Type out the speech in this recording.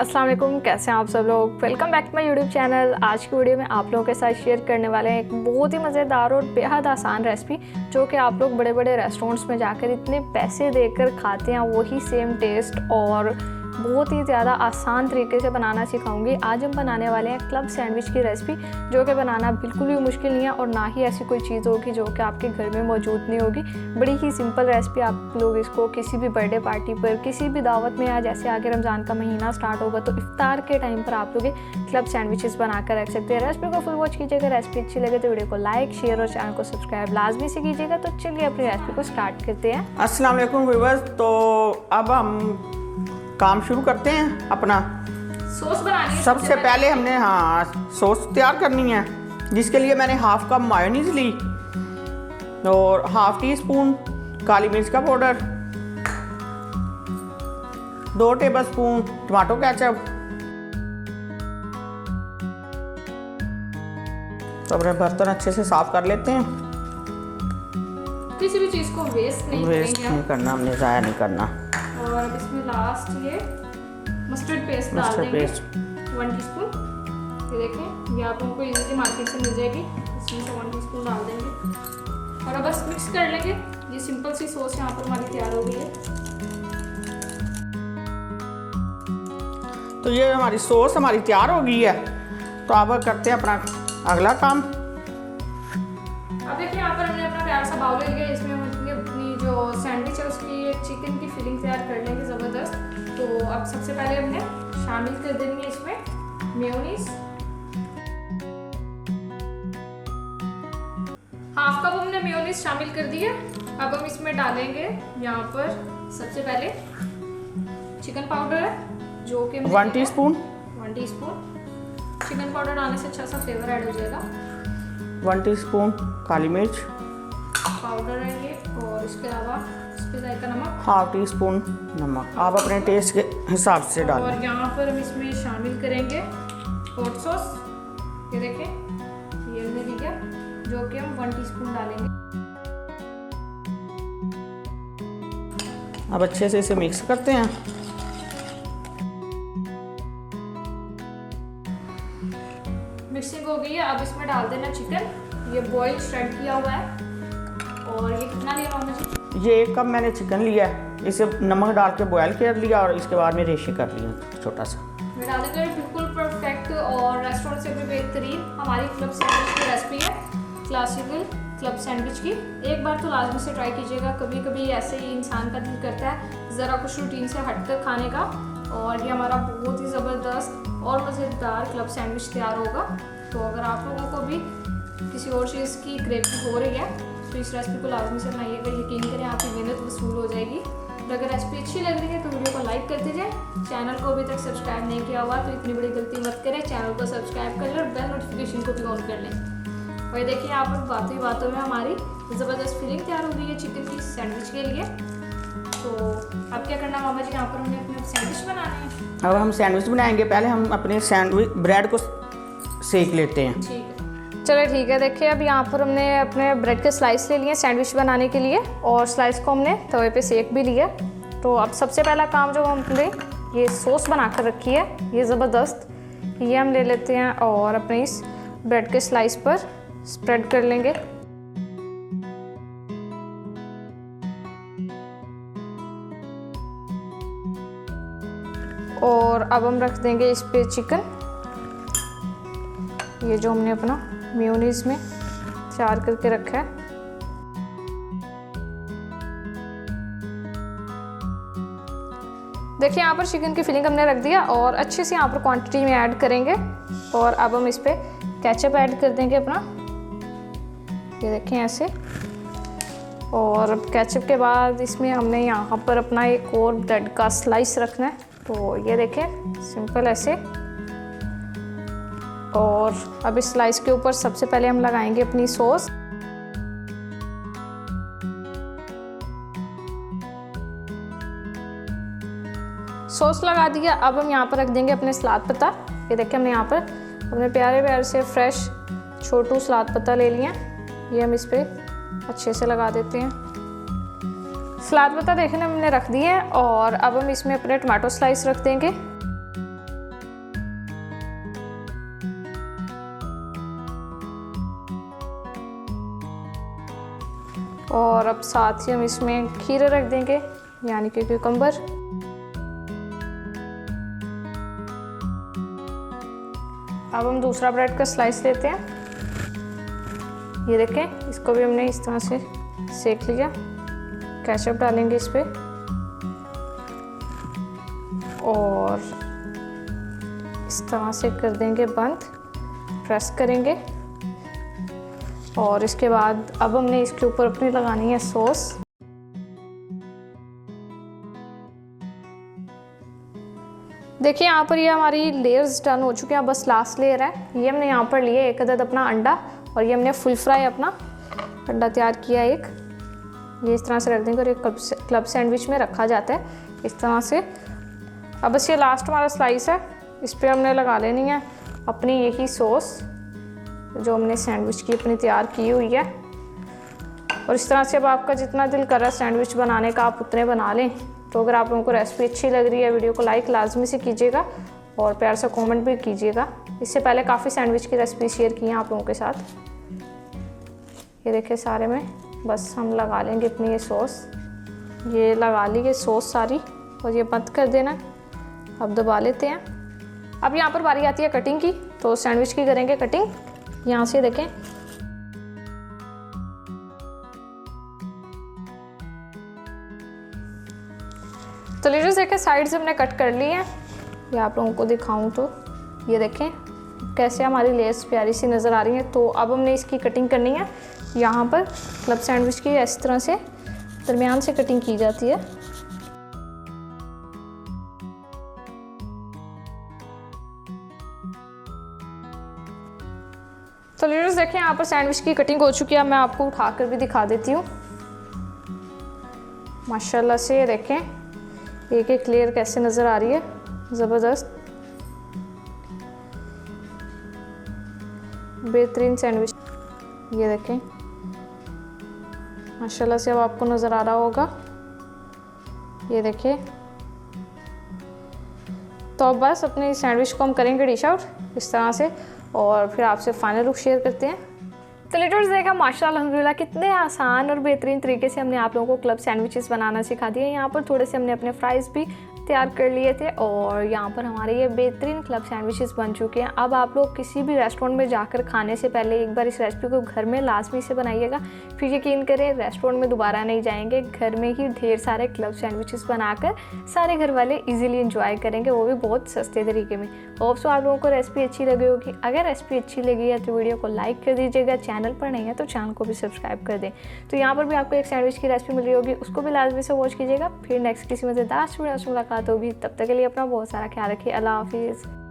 अस्सलाम वालेकुम, कैसे हैं आप सब लोग। Welcome back to my YouTube channel. आज की वीडियो में आप लोगों के साथ शेयर करने वाले हैं एक बहुत ही मज़ेदार और बेहद आसान रेसिपी, जो कि आप लोग बड़े बड़े रेस्टोरेंट्स में जाकर इतने पैसे देकर खाते हैं, वही सेम टेस्ट और बहुत ही ज़्यादा आसान तरीके से बनाना सिखाऊंगी। आज हम बनाने वाले हैं क्लब सैंडविच की रेसिपी, जो कि बनाना बिल्कुल भी मुश्किल नहीं है और ना ही ऐसी कोई चीज़ होगी जो कि आपके घर में मौजूद नहीं होगी। बड़ी ही सिंपल रेसिपी, आप लोग इसको किसी भी बर्थडे पार्टी पर, किसी भी दावत में, या जैसे आगे रमज़ान का महीना स्टार्ट होगा तो इफ्तार के टाइम पर आप लोग क्लब सैंडविचेस बना कर रख सकते हैं। रेसिपी को फुल वॉच कीजिएगा। रेसिपी अच्छी लगे तो वीडियो को लाइक, शेयर और चैनल को सब्सक्राइब लाजमी से कीजिएगा। तो चलिए अपनी रेसिपी को स्टार्ट करते हैं। अस्सलाम वालेकुम व्यूअर्स। तो अब हम काम शुरू करते हैं। अपना सॉस बनानी है। सबसे पहले हमने सॉस तैयार करनी है, जिसके लिए मैंने हाफ कप मायोनीज ली और हाफ टी स्पून काली मिर्च का पाउडर, 2 टेबलस्पून टमाटो केचप। तो अपने बर्तन अच्छे से साफ कर लेते हैं। किसी भी चीज़ को वेस्ट नहीं करना, हमने ज़ाया नहीं करना। और अब इसमें लास्ट ये मस्टर्ड पेस्ट डाल देंगे 1 टीस्पून। ये देखें, ये आप लोगों को इजीली मार्केट से मिल जाएगी। इसमें से 1 टीस्पून डाल देंगे और अब बस मिक्स कर लेंगे। ये सिंपल सी सॉस यहाँ पर हमारी तैयार हो गई है। तो ये हमारी सॉस तैयार हो गई है। तो अब करते हैं अपना अगला काम। अब देखिए, यहाँ पर हमने अपना प्यार सा बाउल ले लिया। इसमें हम अपनी जो सैंडविच है उसकी चिकन की फिलिंग तैयार कर लेंगे ज़बरदस्त। तो अब सबसे पहले हमने शामिल कर देंगे इसमें मेयोनीज। हाफ कप हमने मेयोनीज शामिल कर दी है। अब हम इसमें डालेंगे यहाँ पर सबसे पहले चिकन पाउडर है, जो कि 1 टीस्पून। 1 टीस्पून चिकन पाउडर डालने से अच्छा सा फ्लेवर ऐड हो जाएगा। 1 टीस्पून काली मिर्च पाउडर है ये, और इसके अलावा इसमें जायका नमक, हाफ टी स्पून नमक। आप अपने टेस्ट के हिसाब से डालें। और यहाँ पर हम इसमें शामिल करेंगे हॉट सॉस। ये देखें, ये हमने लिया, जो कि हम 1 टीस्पून डालेंगे। अब अच्छे से इसे मिक्स करते हैं। मिक्सिंग हो गई है। अब इसमें डाल देना चिकन। ये बॉइल श्रेड किया हुआ है। और ये कितना लिया मामा जी? ये 1 कप मैंने चिकन लिया है। इसे नमक डाल के बॉयल कर लिया और इसके बाद में रेशे कर लिया छोटा सा। मैं डाल देंगे। बिल्कुल परफेक्ट और रेस्टोरेंट से भी बेहतरीन हमारी क्लब सैंडविच की रेसिपी है, क्लासिकल क्लब सैंडविच की। एक बार तो लाजमी से ट्राई कीजिएगा। कभी कभी ऐसे ही इंसान का दिल करता है ज़रा कुछ रूटीन से हटकर खाने का, और ये हमारा बहुत ही ज़बरदस्त और मज़ेदार क्लब सैंडविच तैयार होगा। तो अगर आप लोगों को भी किसी और चीज़ की क्रेविंग हो रही है तो इस रेसिपी को लाजमी से बनाइएगा। यकीन करें, आपकी मेहनत वसूल हो जाएगी। तो अगर रेसिपी अच्छी लग रही है तो वीडियो को लाइक करते जाएं। चैनल को अभी तक सब्सक्राइब नहीं किया हुआ तो इतनी बड़ी गलती मत करें, चैनल को सब्सक्राइब कर लें और बेल नोटिफिकेशन को भी ऑन कर लें। और देखिए, यहाँ पर बातों ही बातों में हमारी ज़बरदस्त फीलिंग तैयार हो गई है चिकन की सैंडविच के लिए। तो अब क्या करना मामा जी, यहाँ पर हमने अपने सैंडविच बनाने हैं। अब हम सैंडविच बनाएंगे। पहले हम अपने सैंडविच ब्रेड को सेक लेते हैं। ठीक है, चलो ठीक है। देखिए, अब यहाँ पर हमने अपने ब्रेड के स्लाइस ले लिए सैंडविच बनाने के लिए, और स्लाइस को हमने तवे पे सेक भी लिया। तो अब सबसे पहला काम जो हमने ये सॉस बना कर रखी है, ये ज़बरदस्त, ये हम ले लेते हैं और अपने इस ब्रेड के स्लाइस पर स्प्रेड कर लेंगे। और अब हम रख देंगे इस पे चिकन, ये जो हमने अपना मेयोनीज में तैयार करके रखा है। देखिए, यहाँ पर चिकन की फिलिंग हमने रख दिया और अच्छे से यहाँ पर क्वांटिटी में ऐड करेंगे। और अब हम इस पे केचप ऐड कर देंगे अपना, ये देखें ऐसे। और अब केचप के बाद इसमें हमने यहाँ पर अपना एक और ब्रेड का स्लाइस रखना है। तो ये देखें, सिंपल ऐसे। और अब इस स्लाइस के ऊपर सबसे पहले हम लगाएंगे अपनी सॉस। सॉस लगा दिया। अब हम यहाँ पर रख देंगे अपने सलाद पत्ता। ये देखिए, हमने यहाँ पर अपने प्यारे प्यारे से फ्रेश छोटू सलाद पत्ता ले लिए हैं। ये हम इस पर अच्छे से लगा देते हैं। सलाद पत्ता देखने हमने रख दिए हैं और अब हम इसमें अपने टमाटो स्लाइस रख देंगे। और अब साथ ही हम इसमें खीरे रख देंगे, यानी कि क्यूकम्बर। अब हम दूसरा ब्रेड का स्लाइस लेते हैं। ये देखें, इसको भी हमने इस तरह से सेक लिया। केचप डालेंगे इस पर और इस तरह से कर देंगे बंद, प्रेस करेंगे। और इसके बाद अब हमने इसके ऊपर अपनी लगानी है सॉस। देखिए यहाँ पर ये हमारी लेयर्स डन हो चुके हैं, बस लास्ट लेयर है। ये हमने यहाँ पर लिए एक अदद अपना अंडा, और ये हमने फुल फ्राई अपना अंडा तैयार किया एक। ये इस तरह से रख देंगे और एक क्लब सैंडविच में रखा जाता है इस तरह से। अब बस ये लास्ट हमारा स्लाइस है, इस पर हमने लगा लेनी है अपनी यही सॉस जो हमने सैंडविच की अपनी तैयार की हुई है। और इस तरह से अब आपका जितना दिल कर रहा है सैंडविच बनाने का आप उतने बना लें। तो अगर आप लोगों को रेसिपी अच्छी लग रही है, वीडियो को लाइक लाजमी से कीजिएगा और प्यार से कमेंट भी कीजिएगा। इससे पहले काफ़ी सैंडविच की रेसिपी शेयर की हैं आप लोगों के साथ। ये देखिए सारे में बस हम लगा लेंगे अपनी ये सॉस। ये लगा ली ये सॉस सारी और ये बंद कर देना। अब दबा लेते हैं। अब यहाँ पर बारी आती है कटिंग की, तो सैंडविच की करेंगे कटिंग। यहाँ से देखें, तो लीजिए देखें साइड से हमने कट कर ली है। ये आप लोगों को दिखाऊं तो ये देखें कैसे हमारी लेयर्स प्यारी सी नज़र आ रही है। तो अब हमने इसकी कटिंग करनी है। यहाँ पर क्लब सैंडविच की इस तरह से दरमियान से कटिंग की जाती है। तो लीडर्स देखें यहाँ पर सैंडविच की कटिंग हो चुकी है। मैं आपको उठाकर भी दिखा देती हूँ। माशाल्लाह से ये देखें एक एक लेयर कैसे नज़र आ रही है, ज़बरदस्त बेहतरीन सैंडविच। ये देखें माशाल्लाह से अब आपको नज़र आ रहा होगा। ये देखिए, तो अब बस अपने सैंडविच को हम करेंगे डिश आउट इस तरह से और फिर आपसे फाइनल लुक शेयर करते हैं। तो लीडर्स देखा माशाल्लाह अल्हम्दुलिल्लाह कितने आसान और बेहतरीन तरीके से हमने आप लोगों को क्लब सैंडविचेस बनाना सिखा दिए। यहाँ पर थोड़े से हमने अपने फ्राइज़ भी तैयार कर लिए थे और यहाँ पर हमारे ये बेहतरीन क्लब सैंडविचेस बन चुके हैं। अब आप लोग किसी भी रेस्टोरेंट में जाकर खाने से पहले एक बार इस रेसिपी को घर में लाजमी से बनाइएगा, फिर यकीन करें रेस्टोरेंट में दोबारा नहीं जाएंगे। घर में ही ढेर सारे क्लब सैंडविचेस बनाकर सारे घर वाले इजीली एंजॉय करेंगे, वो भी बहुत सस्ते तरीके में। होप सो आप लोगों को रेसिपी अच्छी लगी होगी। अगर रेसिपी अच्छी लगी है तो वीडियो को लाइक कर दीजिएगा, चैनल पर नहीं है तो चैनल को भी सब्सक्राइब कर दें। तो यहाँ पर भी आपको एक सैंडविच की रेसिपी मिल रही होगी, उसको भी लाजमी से वॉच कीजिएगा। फिर नेक्स्ट किसी मज़ेदार वीडियो से मुलाकात होगी, तब तक के लिए अपना बहुत सारा ख्याल रखिए। अल्लाह हाफिज़।